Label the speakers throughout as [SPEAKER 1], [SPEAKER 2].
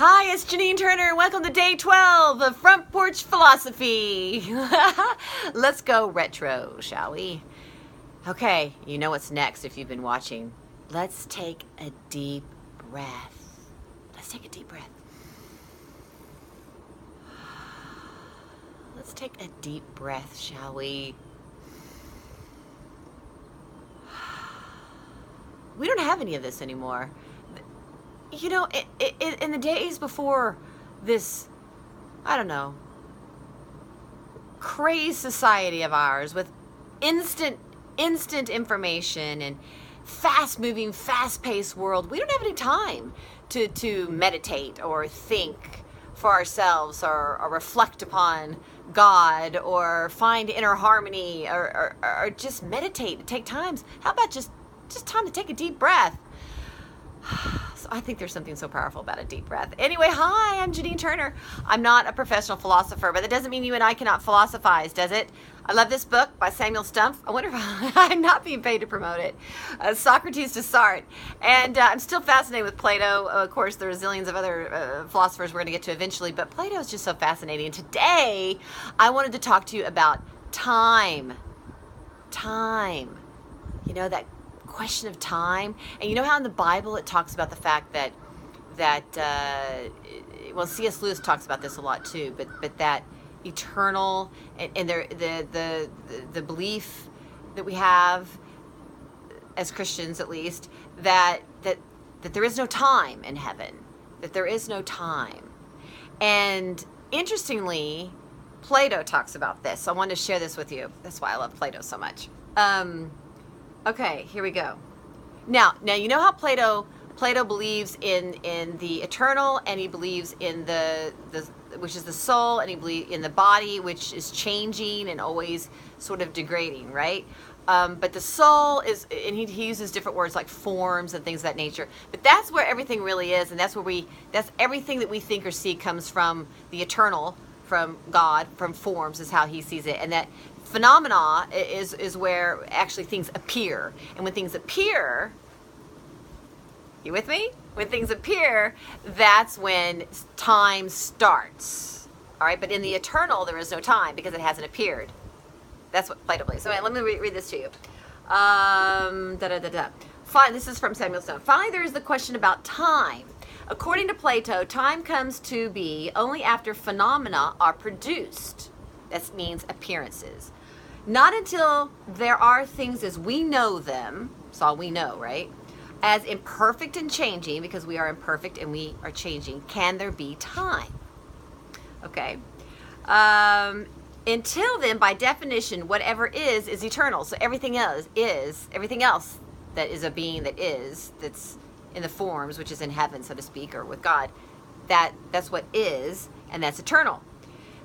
[SPEAKER 1] Hi, it's Janine Turner, and welcome to day 12 of Front Porch Philosophy. Let's go retro, shall we? Okay, you know what's next if you've been watching. Let's take a deep breath. Let's take a deep breath. Let's take a deep breath, shall we? We don't have any of this anymore. You know, in the days before this, I don't know, crazy society of ours with instant information and fast-moving, fast-paced world, we don't have any time to meditate or think for ourselves or reflect upon God or find inner harmony or just meditate and take times. How about just time to take a deep breath? So I think there's something so powerful about a deep breath. Anyway, hi, I'm Janine Turner. I'm not a professional philosopher, but that doesn't mean you and I cannot philosophize, does it? I love this book by Samuel Stumpf. I wonder if I'm not being paid to promote it. Socrates to Sartre. And I'm still fascinated with Plato. Of course, there are zillions of other philosophers we're going to get to eventually, but Plato is just so fascinating. And today, I wanted to talk to you about time. Time. You know, that question of time. And you know how in the Bible it talks about the fact that well, C.S. Lewis talks about this a lot too, but that eternal and the belief that we have as Christians, at least, that there is no time in heaven, that there is no time. And interestingly, Plato talks about this. I wanted to share this with you. That's why I love Plato so much. Okay, here we go. Now you know how Plato believes in the eternal, and he believes in the which is the soul, and he believes in the body, which is changing and always sort of degrading, right? But the soul is, and he uses different words like forms and things of that nature. But that's where everything really is, and that's everything that we think or see comes from the eternal, from God, from forms is how he sees it, and that phenomena is where actually things appear. And when things appear, you with me? When things appear, that's when time starts. All right, but in the eternal, there is no time because it hasn't appeared. That's what Plato believes. So let me read this to you. Fine, this is from Samuel Stone. Finally, there is the question about time. According to Plato, time comes to be only after phenomena are produced. That means appearances. Not until there are things as we know them, that's all we know, right? As imperfect and changing, because we are imperfect and we are changing, can there be time. Okay. Until then, by definition, whatever is eternal. So everything else that is a being that's in the forms, which is in heaven, so to speak, or with God, that's what is, and that's eternal.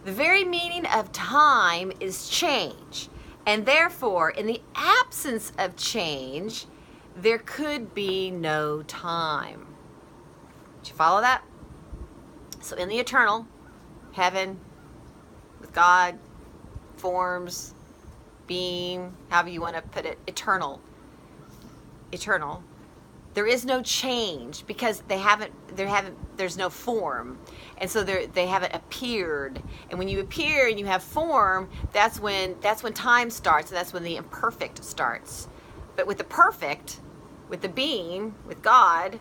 [SPEAKER 1] The very meaning of time is change. And therefore, in the absence of change, there could be no time. Did you follow that? So in the eternal, heaven, with God, forms, being, however you want to put it, eternal, there is no change because there's no form. And so they haven't appeared. And when you appear and you have form, that's when time starts, and that's when the imperfect starts. But with the perfect, with the being, with God,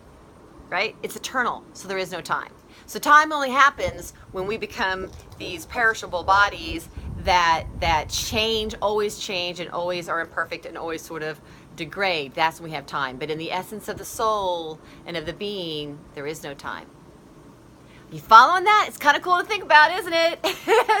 [SPEAKER 1] right, it's eternal. So there is no time. So time only happens when we become these perishable bodies that change, and always are imperfect and always sort of degrade. That's when we have time. But in the essence of the soul and of the being, there is no time. You following that? It's kind of cool to think about, isn't it?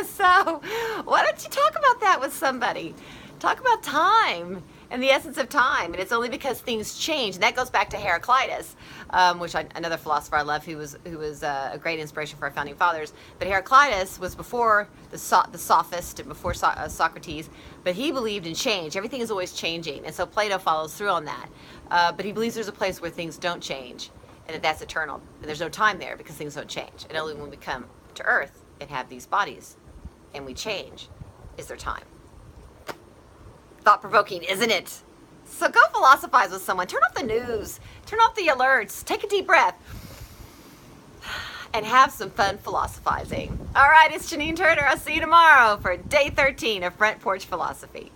[SPEAKER 1] So why don't you talk about that with somebody? Talk about time and the essence of time. And it's only because things change. And that goes back to Heraclitus, another philosopher I love, who was a great inspiration for our founding fathers. But Heraclitus was before the sophist and before Socrates, but he believed in change. Everything is always changing. And so Plato follows through on that. But he believes there's a place where things don't change, and that's eternal. And there's no time there because things don't change. And only when we come to earth and have these bodies and we change is there time. Thought-provoking, isn't it? So go philosophize with someone. Turn off the news. Turn off the alerts. Take a deep breath. and have some fun philosophizing. All right, it's Janine Turner. I'll see you tomorrow for day 13 of Front Porch Philosophy.